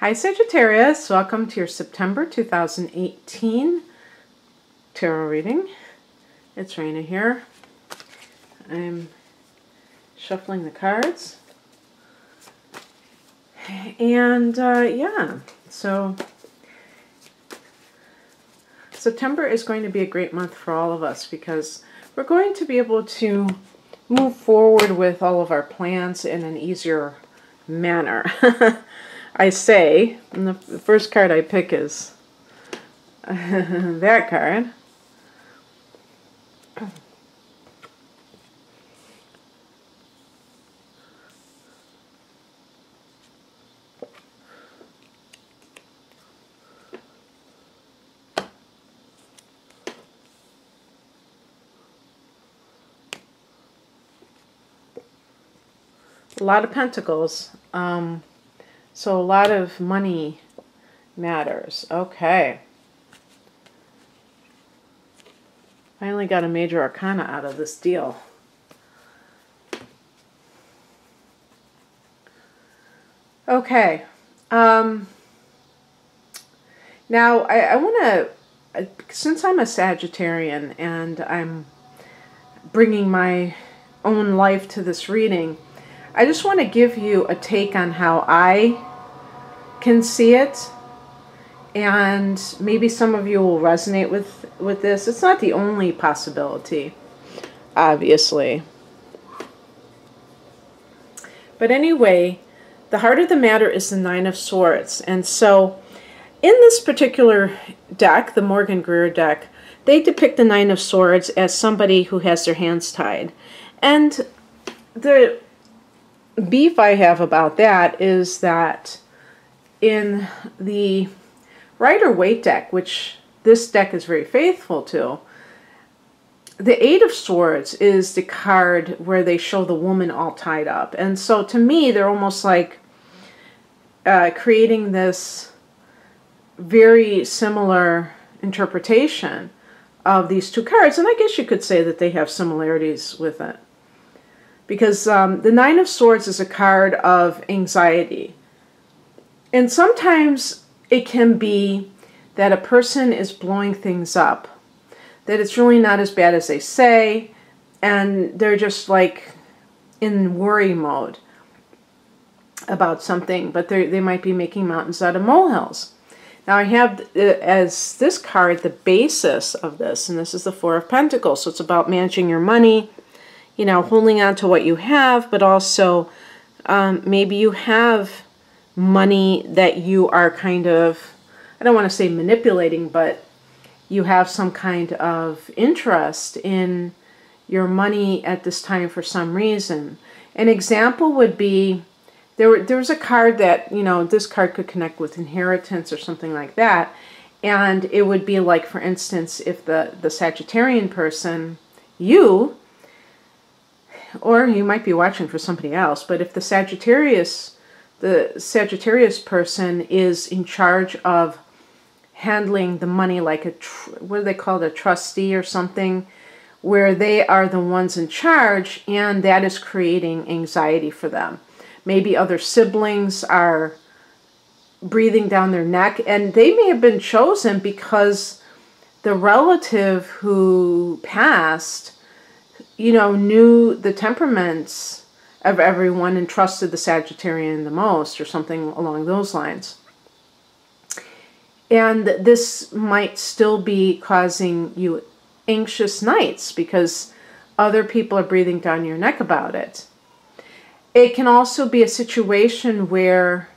Hi Sagittarius, welcome to your September 2018 tarot reading. It's Raina here. I'm shuffling the cards. And yeah, so September is going to be a great month for all of us because we're going to be able to move forward with all of our plans in an easier manner. I say, and the first card I pick is that card. A lot of pentacles. So a lot of money matters. Okay. Finally got a major arcana out of this deal. Okay. Now I want to, since I'm a Sagittarian and I'm bringing my own life to this reading, I just want to give you a take on how I can see it, and maybe some of you will resonate with this. It's not the only possibility, obviously. But anyway, the heart of the matter is the Nine of Swords. And so in this particular deck, the Morgan Greer deck, they depict the Nine of Swords as somebody who has their hands tied. And the beef I have about that is that in the Rider-Waite deck, which this deck is very faithful to, the Eight of Swords is the card where they show the woman all tied up. And so to me, they're almost like creating this very similar interpretation of these two cards. And I guess you could say that they have similarities with it. Because the Nine of Swords is a card of anxiety. And sometimes it can be that a person is blowing things up, that it's really not as bad as they say, and they're just like in worry mode about something, but they might be making mountains out of molehills. Now I have as this card the basis of this, and this is the Four of Pentacles, so it's about managing your money, you know, holding on to what you have, but also maybe you have money that you are kind of, I don't want to say manipulating, but you have some kind of interest in your money at this time for some reason. An example would be, there was a card that, you know, this card could connect with inheritance or something like that, and it would be like, for instance, if the Sagittarian person, you, or you might be watching for somebody else, but if the Sagittarius person is in charge of handling the money like a, what do they call it, a trustee or something, where they are the ones in charge, and that is creating anxiety for them. Maybe other siblings are breathing down their neck, and they may have been chosen because the relative who passed, you know, knew the temperaments of everyone and trusted the Sagittarian the most, or something along those lines. And this might still be causing you anxious nights because other people are breathing down your neck about it. It can also be a situation where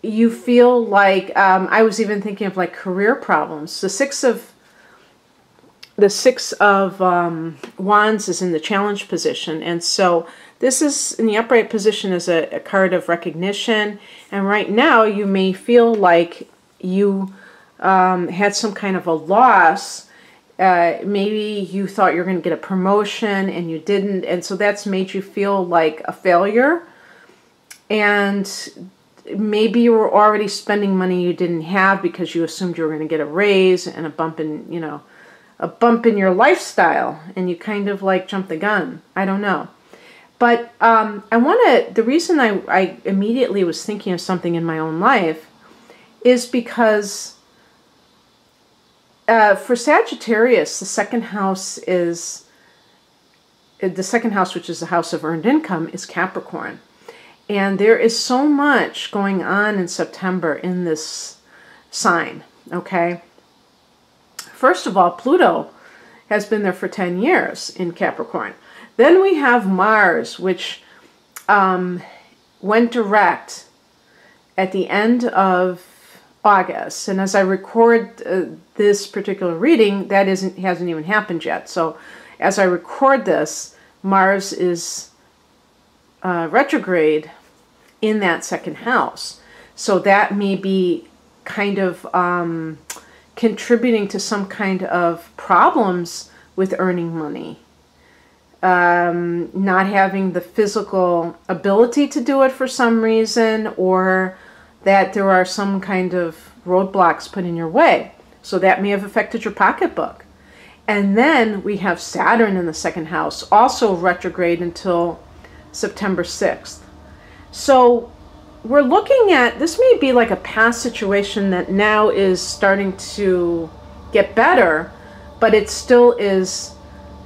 you feel like, I was even thinking of like career problems. The Six of Wands is in the challenge position, and so this is in the upright position as a card of recognition. And right now you may feel like you had some kind of a loss. Maybe you thought you were going to get a promotion and you didn't, and so that's made you feel like a failure. And maybe you were already spending money you didn't have because you assumed you were going to get a raise and a bump in, you know, a bump in your lifestyle, and you kind of like jumped the gun. I don't know. But the reason I immediately was thinking of something in my own life is because for Sagittarius, the second house, which is the house of earned income, is Capricorn. And there is so much going on in September in this sign, okay? First of all, Pluto has been there for 10 years in Capricorn. Then we have Mars, which went direct at the end of August. And as I record this particular reading, that hasn't even happened yet. So as I record this, Mars is retrograde in that second house. So that may be kind of contributing to some kind of problems with earning money. Not having the physical ability to do it for some reason, or that there are some kind of roadblocks put in your way. So that may have affected your pocketbook. And then we have Saturn in the second house, also retrograde until September 6th. So we're looking at, this may be like a past situation that now is starting to get better, but it still is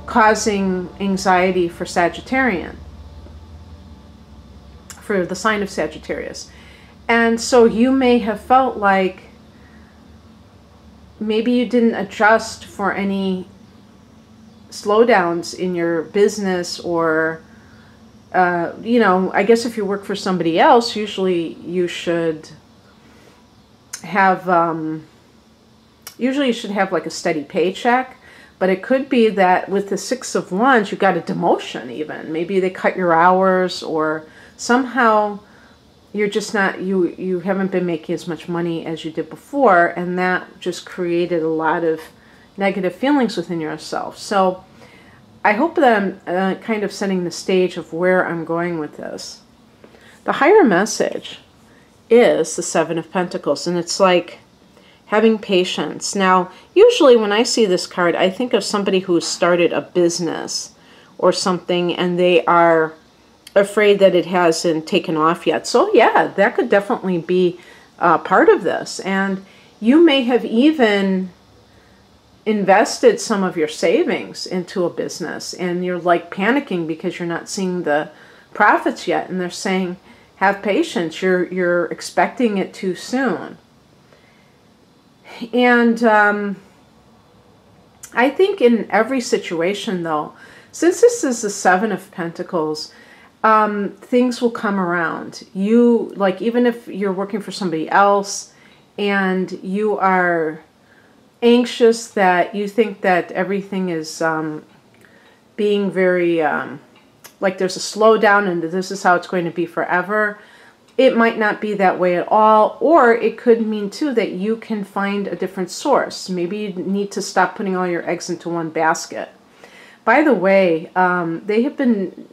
causing anxiety for Sagittarian, for the sign of Sagittarius. And so you may have felt like maybe you didn't adjust for any slowdowns in your business, or you know, I guess if you work for somebody else, usually you should have like a steady paycheck. But it could be that with the Six of Wands, you got a demotion even. Maybe they cut your hours, or somehow you're just not, you haven't been making as much money as you did before, and that just created a lot of negative feelings within yourself. So I hope that I'm kind of setting the stage of where I'm going with this. The higher message is the Seven of Pentacles, and it's like having patience. Now, usually when I see this card, I think of somebody who started a business or something, and they are afraid that it hasn't taken off yet. So yeah, that could definitely be part of this. And you may have even invested some of your savings into a business, and you're like panicking because you're not seeing the profits yet. And they're saying, have patience, you're expecting it too soon. And I think in every situation, though, since this is the Seven of Pentacles, things will come around. You, like, even if you're working for somebody else and you are anxious, that you think that everything is being very, like there's a slowdown and this is how it's going to be forever, it might not be that way at all. Or it could mean too that you can find a different source. Maybe you need to stop putting all your eggs into one basket. By the way, they have been,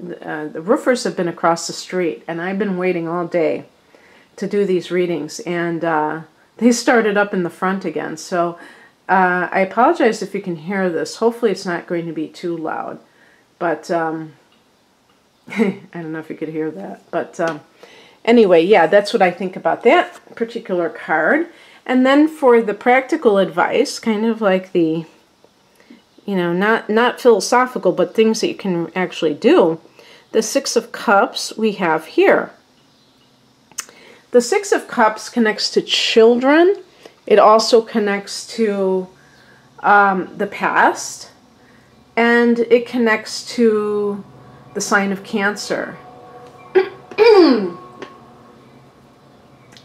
the roofers have been across the street, and I've been waiting all day to do these readings, and they started up in the front again. So I apologize if you can hear this. Hopefully it's not going to be too loud, but I don't know if you could hear that. But anyway, yeah, that's what I think about that particular card. And then for the practical advice, kind of like the, you know, not philosophical, but things that you can actually do. The Six of Cups we have here. The Six of Cups connects to children. It also connects to the past, and it connects to the sign of Cancer.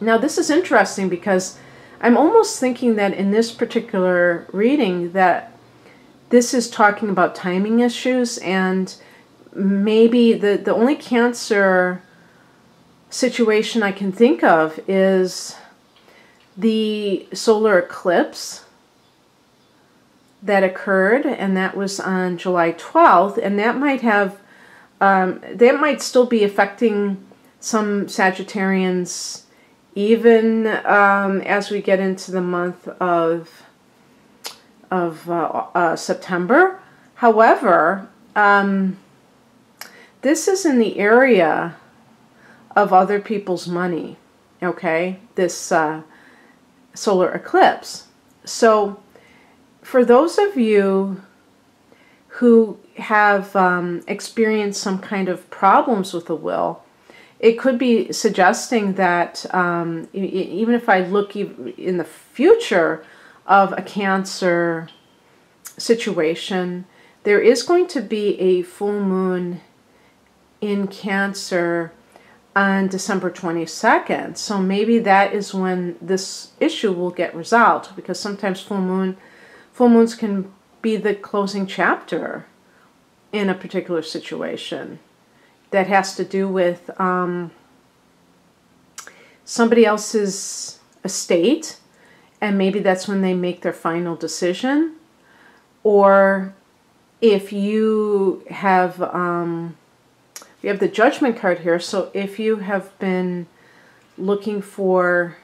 Now this is interesting because I'm almost thinking that in this particular reading that this is talking about timing issues, and maybe the only Cancer situation I can think of is the solar eclipse that occurred, and that was on July 12th, and that might have, that might still be affecting some Sagittarians even as we get into the month of September. However, this is in the area of other people's money, okay? This solar eclipse. So for those of you who have experienced some kind of problems with the will, it could be suggesting that even if I look in the future of a Cancer situation, there is going to be a full moon in Cancer on December 22nd. So maybe that is when this issue will get resolved, because sometimes full moons can be the closing chapter in a particular situation that has to do with somebody else's estate, and maybe that's when they make their final decision. Or if you have the Judgment card here, so if you have been looking for,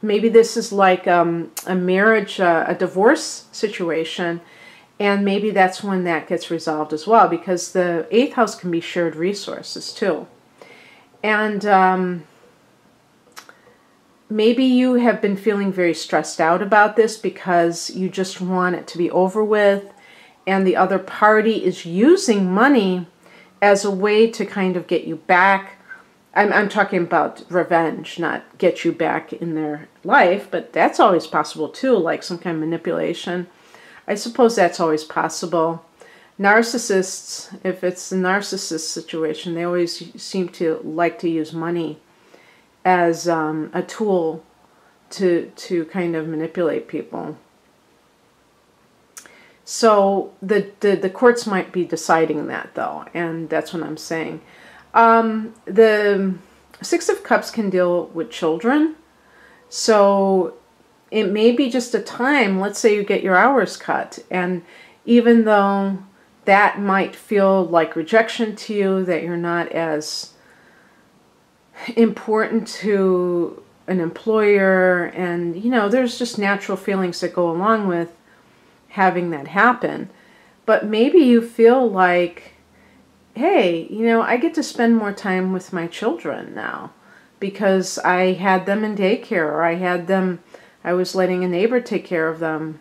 maybe this is like a marriage, a divorce situation, and maybe that's when that gets resolved as well, because the 8th house can be shared resources too. And maybe you have been feeling very stressed out about this because you just want it to be over with, and the other party is using money as a way to kind of get you back. I'm talking about revenge, not get you back in their life, but that's always possible too, like some kind of manipulation. I suppose that's always possible. Narcissists, if it's a narcissist situation, they always seem to like to use money as a tool to kind of manipulate people. So the courts might be deciding that, though, and that's what I'm saying. The 6 of Cups can deal with children, so it may be just a time, let's say you get your hours cut, and even though that might feel like rejection to you, that you're not as important to an employer, and you know, there's just natural feelings that go along with having that happen. But maybe you feel like, hey, you know, I get to spend more time with my children now because I had them in daycare, or I was letting a neighbor take care of them,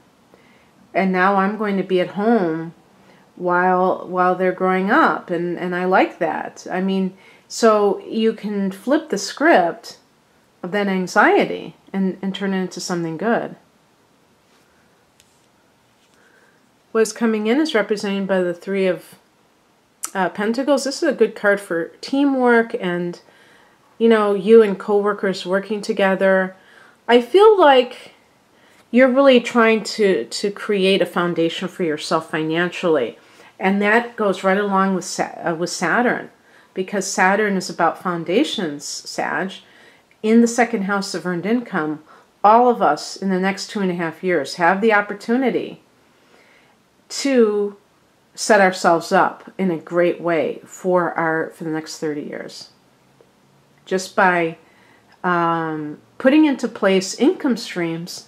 and now I'm going to be at home while they're growing up, and I like that. I mean, so you can flip the script of that anxiety and turn it into something good. What's coming in is represented by the 3 of Pentacles. This is a good card for teamwork and, you know, you and coworkers working together. I feel like you're really trying to create a foundation for yourself financially, and that goes right along with Saturn, because Saturn is about foundations, Sag. In the 2nd house of earned income, all of us in the next 2.5 years have the opportunity to set ourselves up in a great way for the next 30 years. Just by putting into place income streams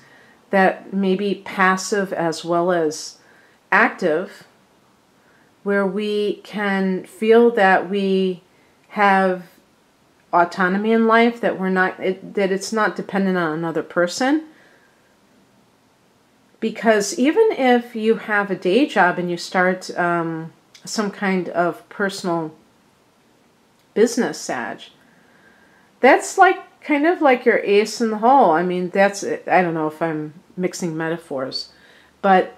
that may be passive as well as active, where we can feel that we have autonomy in life, that that it's not dependent on another person. Because even if you have a day job and you start some kind of personal business, Sag, that's like kind of like your ace in the hole. I mean, I don't know if I'm mixing metaphors, but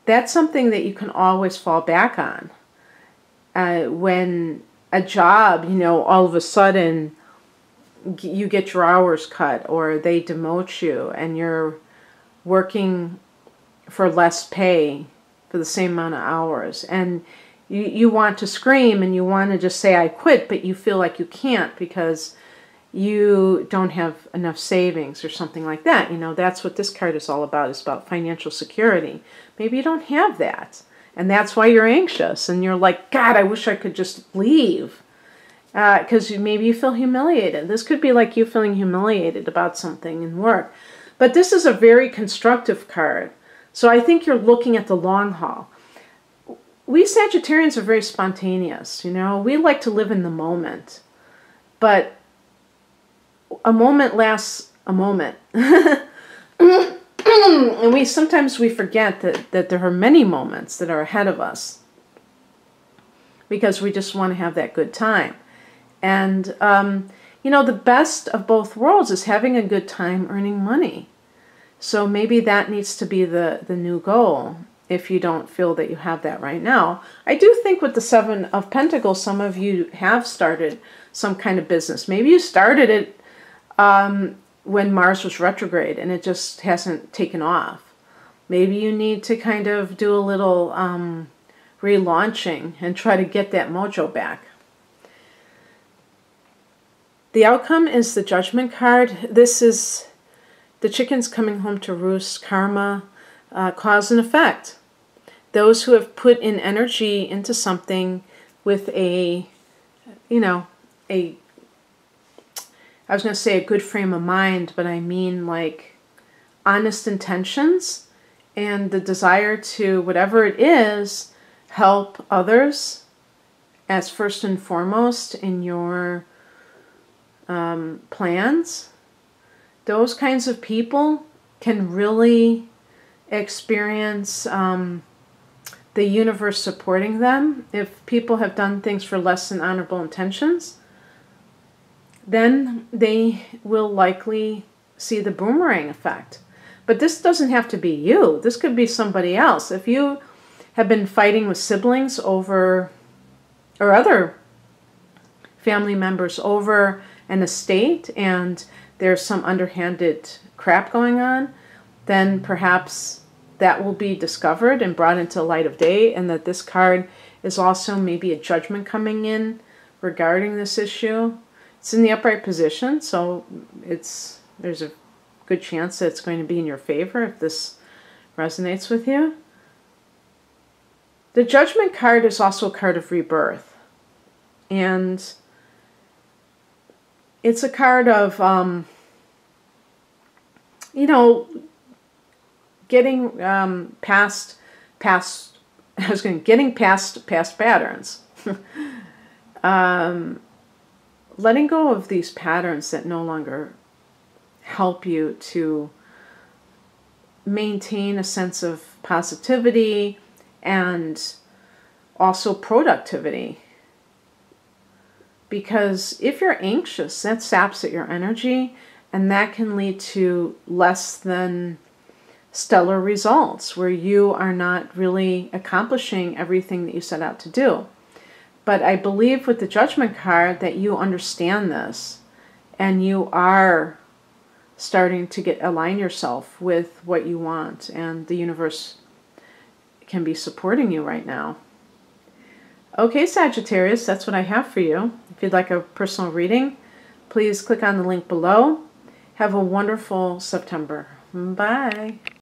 that's something that you can always fall back on. When a job, you know, all of a sudden you get your hours cut, or they demote you and you're working for less pay for the same amount of hours, and you want to scream and you want to just say I quit, but you feel like you can't because you don't have enough savings or something like that. You know, that's what this card is all about. It's about financial security. Maybe you don't have that, and that's why you're anxious, and you're like, God, I wish I could just leave, because maybe you feel humiliated. This could be like you feeling humiliated about something in work. But this is a very constructive card. So I think you're looking at the long haul. we Sagittarians are very spontaneous, you know. We like to live in the moment. But a moment lasts a moment. And sometimes we forget that there are many moments that are ahead of us, because we just want to have that good time. And, you know, the best of both worlds is having a good time earning money. So maybe that needs to be the new goal, if you don't feel that you have that right now. I do think with the Seven of Pentacles, some of you have started some kind of business. Maybe you started it when Mars was retrograde and it just hasn't taken off. Maybe you need to kind of do a little relaunching and try to get that mojo back. The outcome is the Judgment card. This is the chickens coming home to roost, karma, cause and effect. Those who have put in energy into something with a, you know, I was going to say a good frame of mind, but I mean like honest intentions and the desire to, whatever it is, help others as first and foremost in your plans. Those kinds of people can really experience the universe supporting them. If people have done things for less than honorable intentions, then they will likely see the boomerang effect. But this doesn't have to be you. This could be somebody else. If you have been fighting with siblings over, or other family members over an estate, and there's some underhanded crap going on, then perhaps that will be discovered and brought into the light of day, and that this card is also maybe a judgment coming in regarding this issue. It's in the upright position, so there's a good chance that it's going to be in your favor if this resonates with you. The Judgment card is also a card of rebirth. And it's a card of, you know, getting past past patterns. Letting go of these patterns that no longer help you to maintain a sense of positivity and also productivity. Because if you're anxious, that saps at your energy, and that can lead to less than stellar results where you are not really accomplishing everything that you set out to do. But I believe with the Judgment card that you understand this, and you are starting to align yourself with what you want, and the universe can be supporting you right now. Okay, Sagittarius, that's what I have for you. If you'd like a personal reading, please click on the link below. Have a wonderful September. Bye.